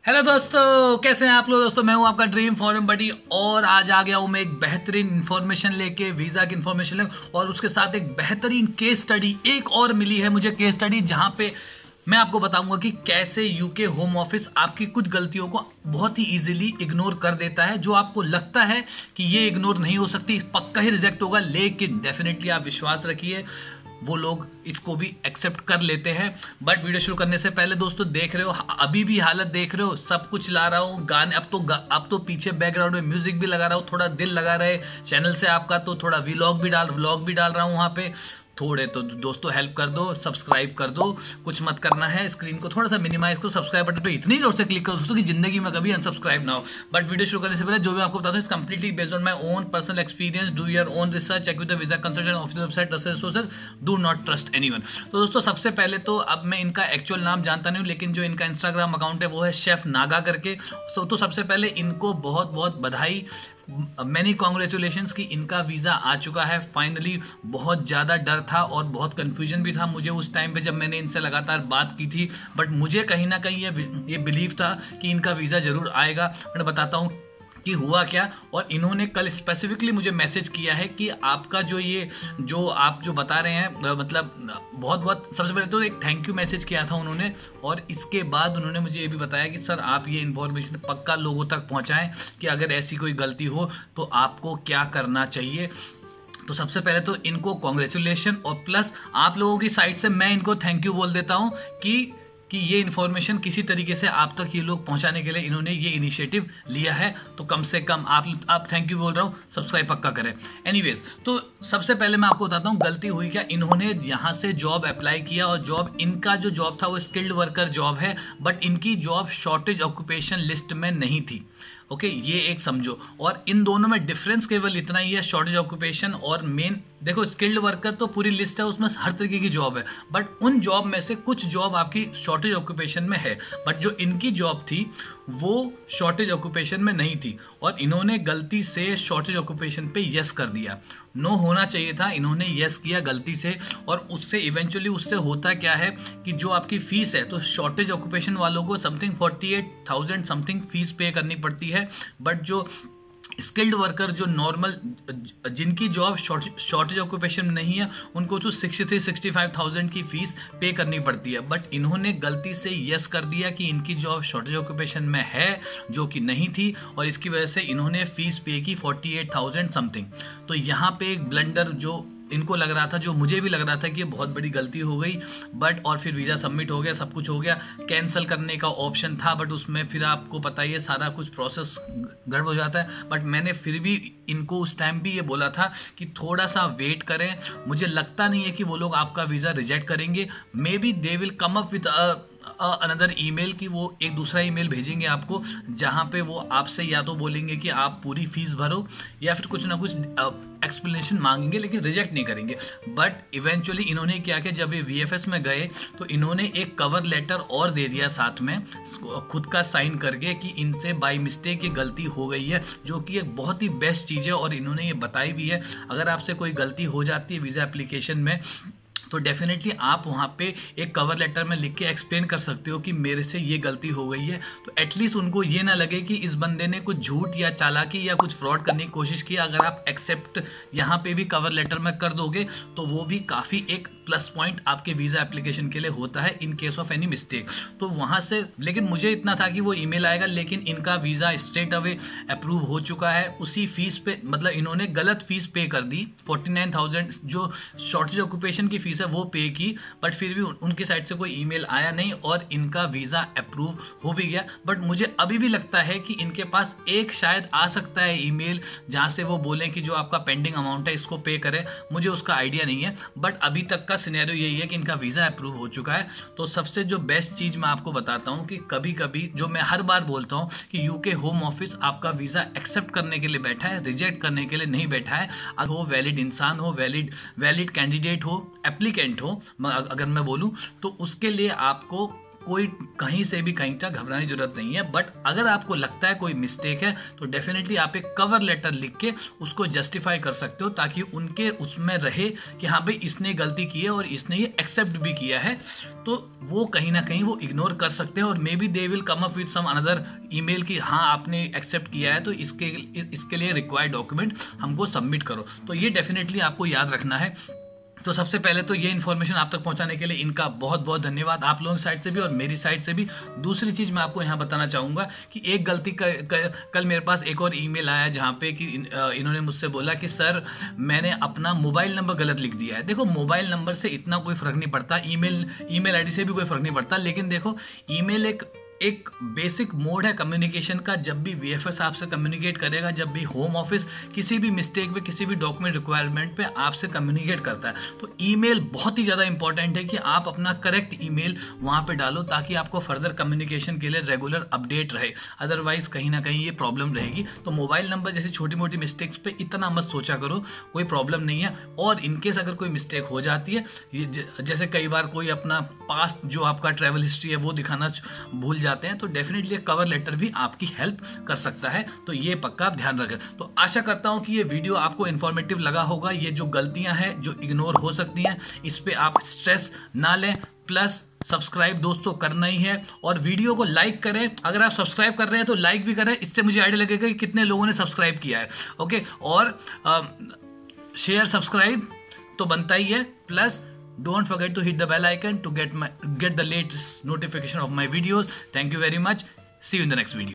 Hello दोस्तों, कैसे हैं आप लोग। दोस्तों मैं हूं आपका ड्रीम फॉरेन बडी और आज आ गया हूं मैं एक बेहतरीन इन्फॉर्मेशन लेके, वीजा की इन्फॉर्मेशन लेके और उसके साथ एक बेहतरीन केस स्टडी एक और मिली है मुझे, केस स्टडी जहां पे मैं आपको बताऊंगा कि कैसे यूके होम ऑफिस आपकी कुछ गलतियों को बहुत ही इजीली इग्नोर कर देता है। जो आपको लगता है कि ये इग्नोर नहीं हो सकती, पक्का ही रिजेक्ट होगा, लेकिन डेफिनेटली आप विश्वास रखिए वो लोग इसको भी एक्सेप्ट कर लेते हैं। बट वीडियो शुरू करने से पहले दोस्तों, देख रहे हो अभी भी हालत देख रहे हो, सब कुछ ला रहा हूँ गाने। अब तो पीछे बैकग्राउंड में म्यूजिक भी लगा रहा हूँ, थोड़ा दिल लगा रहे चैनल से आपका, तो थोड़ा व्लॉग भी डाल रहा हूँ वहां पे। थोड़े तो दोस्तों हेल्प कर दो, सब्सक्राइब कर दो, कुछ मत करना है, स्क्रीन को थोड़ा सा मिनिमाइज करो, सब्सक्राइब बटन पे इतनी जोर से क्लिक करो दोस्तों कि जिंदगी में कभी अनसब्सक्राइब ना हो। बट वीडियो शुरू करने से पहले जो भी आपको बताता हूँ, completely based on my own personal experience. Do your own research, check with the visa consultant official website, trusted sources, do not trust anyone. तो दोस्तों सबसे पहले तो अब मैं इनका एक्चुअल नाम जानता नहीं हूँ, लेकिन जो इनका इंस्टाग्राम अकाउंट है वो है शेफ नागा करके। तो सबसे पहले इनको बहुत बहुत बधाई, मैनी कॉन्ग्रेचुलेशंस कि इनका वीजा आ चुका है फाइनली। बहुत ज्यादा डर था और बहुत कंफ्यूजन भी था मुझे उस टाइम पे जब मैंने इनसे लगातार बात की थी, बट मुझे कहीं ना कहीं ये बिलीव था कि इनका वीजा जरूर आएगा। मैं बताता हूँ कि हुआ क्या। और इन्होंने कल स्पेसिफिकली मुझे मैसेज किया है कि आपका जो आप जो बता रहे हैं, मतलब बहुत बहुत सबसे पहले तो एक थैंक यू मैसेज किया था उन्होंने, और इसके बाद उन्होंने मुझे ये भी बताया कि सर आप ये इन्फॉर्मेशन पक्का लोगों तक पहुंचाएं कि अगर ऐसी कोई गलती हो तो आपको क्या करना चाहिए। तो सबसे पहले तो इनको कॉन्ग्रेचुलेशन, और प्लस आप लोगों की साइड से मैं इनको थैंक यू बोल देता हूं कि ये इन्फॉर्मेशन किसी तरीके से आप तक ये लोग पहुंचाने के लिए इन्होंने ये इनिशिएटिव लिया है। तो कम से कम आप थैंक यू बोल रहा हूँ, सब्सक्राइब पक्का करें। एनीवेज, तो सबसे पहले मैं आपको बताता हूँ गलती हुई क्या। इन्होंने यहाँ से जॉब अप्लाई किया और इनका जो जॉब था वो स्किल्ड वर्कर जॉब है, बट इनकी जॉब शॉर्टेज ऑक्यूपेशन लिस्ट में नहीं थी। ओके, ये एक समझो। और इन दोनों में डिफरेंस केवल इतना ही है, शॉर्टेज ऑक्यूपेशन और मेन। देखो स्किल्ड वर्कर तो पूरी लिस्ट है, उसमें हर तरीके की जॉब है, बट उन जॉब में से कुछ जॉब आपकी शॉर्टेज ऑक्यूपेशन में है, बट जो इनकी जॉब थी वो शॉर्टेज ऑक्यूपेशन में नहीं थी। और इन्होंने गलती से शॉर्टेज ऑक्यूपेशन पे यस कर दिया, नो होना चाहिए था, इन्होंने यस किया गलती से। और उससे इवेंचुअली उससे होता क्या है कि जो आपकी फीस है, तो शॉर्टेज ऑक्यूपेशन वालों को समथिंग 48,000 समथिंग फीस पे करनी पड़ती है, बट जो स्किल्ड वर्कर जो नॉर्मल जिनकी जॉब शॉर्टेज ऑक्यूपेशन में नहीं है उनको तो 63-65,000 की फीस पे करनी पड़ती है। बट इन्होंने गलती से यस कर दिया कि इनकी जॉब शॉर्टेज ऑक्यूपेशन में है, जो कि नहीं थी, और इसकी वजह से इन्होंने फीस पे की 48,000 समथिंग। तो यहाँ पे एक ब्लंडर जो इनको लग रहा था, जो मुझे भी लग रहा था कि ये बहुत बड़ी गलती हो गई, बट और फिर वीज़ा सबमिट हो गया, सब कुछ हो गया। कैंसिल करने का ऑप्शन था, बट उसमें फिर आपको पता ही है सारा कुछ प्रोसेस गड़बड़ हो जाता है। बट मैंने फिर भी इनको उस टाइम भी ये बोला था कि थोड़ा सा वेट करें, मुझे लगता नहीं है कि वो लोग आपका वीज़ा रिजेक्ट करेंगे। May be they will come up with another email, कि वो एक दूसरा ईमेल भेजेंगे आपको, जहां पे वो आपसे या तो बोलेंगे कि आप पूरी फीस भरो या फिर कुछ ना कुछ एक्सप्लेनेशन मांगेंगे, लेकिन रिजेक्ट नहीं करेंगे। बट इवेंचुअली इन्होंने क्या किया, जब ये वीएफएस में गए तो इन्होंने एक कवर लेटर और दे दिया साथ में, खुद का साइन करके कि इनसे बाय मिस्टेक ये गलती हो गई है, जो कि एक बहुत ही बेस्ट चीज़ है। और इन्होंने ये बताई भी है, अगर आपसे कोई गलती हो जाती है वीज़ा एप्लीकेशन में, तो डेफिनेटली आप वहाँ पे एक कवर लेटर में लिख के एक्सप्लेन कर सकते हो कि मेरे से ये गलती हो गई है। तो एटलीस्ट उनको ये ना लगे कि इस बंदे ने कुछ झूठ या चालाकी या कुछ फ्रॉड करने की कोशिश की। अगर आप एक्सेप्ट यहाँ पे भी कवर लेटर में कर दोगे तो वो भी काफ़ी एक प्लस पॉइंट आपके वीज़ा एप्लीकेशन के लिए होता है in case of any mistake. तो वहाँ से, लेकिन मुझे इतना था कि वो ईमेल आएगा, लेकिन इनका वीज़ा स्ट्रेट अवे अप्रूव हो चुका है उसी फीस पे। मतलब इन्होंने गलत फीस पे कर दी, 49,000 जो शॉर्टेज ऑक्यूपेशन की फीस है वो पे की, बट फिर भी उनकी साइड से कोई ईमेल आया नहीं और इनका वीज़ा अप्रूव हो भी गया। बट मुझे अभी भी लगता है कि इनके पास एक शायद आ सकता है ईमेल जहाँ से वो बोलें कि जो आपका पेंडिंग अमाउंट है इसको पे करें, मुझे उसका आइडिया नहीं है। बट अभी तक का सिनेरियो यही है कि इनका वीज़ा अप्रूव हो चुका है। तो सबसे जो बेस्ट चीज़ मैं आपको बताता हूँ कि कभी कभी, जो मैं हर बार बोलता हूँ, कि यूके होम ऑफिस आपका वीज़ा एक्सेप्ट करने के लिए बैठा है, रिजेक्ट करने के लिए नहीं बैठा है। अगर वो वैलिड इंसान हो, वैलिड कैंडिडेट हो, एप्लीकेंट हो, अगर मैं बोलूँ, तो उसके लिए आपको कोई कहीं से भी कहीं तक घबराने की जरूरत नहीं है। बट अगर आपको लगता है कोई मिस्टेक है तो डेफिनेटली आप एक कवर लेटर लिख के उसको जस्टिफाई कर सकते हो, ताकि उनके उसमें रहे कि हाँ भाई इसने गलती की है और इसने ये एक्सेप्ट भी किया है, तो वो कहीं ना कहीं वो इग्नोर कर सकते हैं और maybe they will come up with some another email कि हाँ आपने एक्सेप्ट किया है तो इसके लिए रिक्वायर्ड डॉक्यूमेंट हमको सबमिट करो। तो ये डेफिनेटली आपको याद रखना है। तो सबसे पहले तो ये इन्फॉर्मेशन आप तक पहुंचाने के लिए इनका बहुत बहुत धन्यवाद, आप लोगों की साइड से भी और मेरी साइड से भी। दूसरी चीज मैं आपको यहाँ बताना चाहूंगा कि एक गलती कल मेरे पास एक और ईमेल आया जहाँ पे कि इन्होंने मुझसे बोला कि सर मैंने अपना मोबाइल नंबर गलत लिख दिया है। देखो मोबाइल नंबर से इतना कोई फर्क नहीं पड़ता, ईमेल आईडी से भी कोई फर्क नहीं पड़ता, लेकिन देखो ईमेल एक बेसिक मोड है कम्युनिकेशन का। जब भी वीएफएस आपसे कम्युनिकेट करेगा, जब भी होम ऑफिस किसी भी मिस्टेक पे, किसी भी डॉक्यूमेंट रिक्वायरमेंट पे आपसे कम्युनिकेट करता है, तो ईमेल बहुत ही ज़्यादा इंपॉर्टेंट है कि आप अपना करेक्ट ईमेल वहाँ पे डालो ताकि आपको फर्दर कम्युनिकेशन के लिए रेगुलर अपडेट रहे। अदरवाइज कहीं ना कहीं ये प्रॉब्लम रहेगी। तो मोबाइल नंबर जैसी छोटी मोटी मिस्टेक्स पे इतना मत सोचा करो, कोई प्रॉब्लम नहीं है। और इनकेस अगर कोई मिस्टेक हो जाती है, जैसे कई बार कोई अपना पास्ट जो आपका ट्रैवल हिस्ट्री है वो दिखाना भूल जाते हैं, तो डेफिनेटली कवर लेटर भी आपकी हेल्प कर सकता है। तो ये पक्का आप ध्यान रखें। तो आशा करता हूं कि ये वीडियो आपको इन्फॉर्मेटिव लगा होगा। ये जो गलतियां हैं जो इग्नोर हो सकती हैं, इस पे आप स्ट्रेस ना लें। प्लस सब्सक्राइब दोस्तों करना ही है और वीडियो को लाइक करें। अगर आप सब्सक्राइब कर रहे हैं तो लाइक भी करें, इससे मुझे आइडिया लगेगा कि कितने लोगों ने सब्सक्राइब किया है। ओके, और शेयर सब्सक्राइब तो बनता ही है। Plus don't forget to hit the bell icon to get the latest notification of my videos. Thank you very much. See you in the next video.